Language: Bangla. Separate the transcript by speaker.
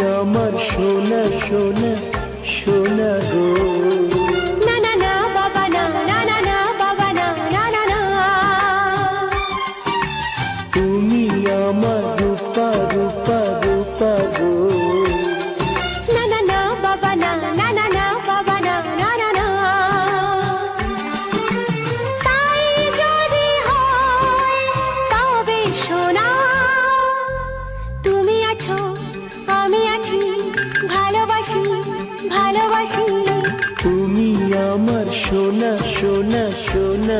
Speaker 1: আমার সোনা সোনা সোনা গো।
Speaker 2: না না না বাবা না, না না না বাবা না, না না না।
Speaker 1: তুমি আমার রূপা রূপা রূপা গো।
Speaker 2: না না না বাবা না, না না না বাবা না, না না না। তাই যদি হয় তবে সোনা, তুমি আছো আমি আছি, ভালোবাসি ভালোবাসি।
Speaker 1: তুমি আমার সোনা সোনা সোনা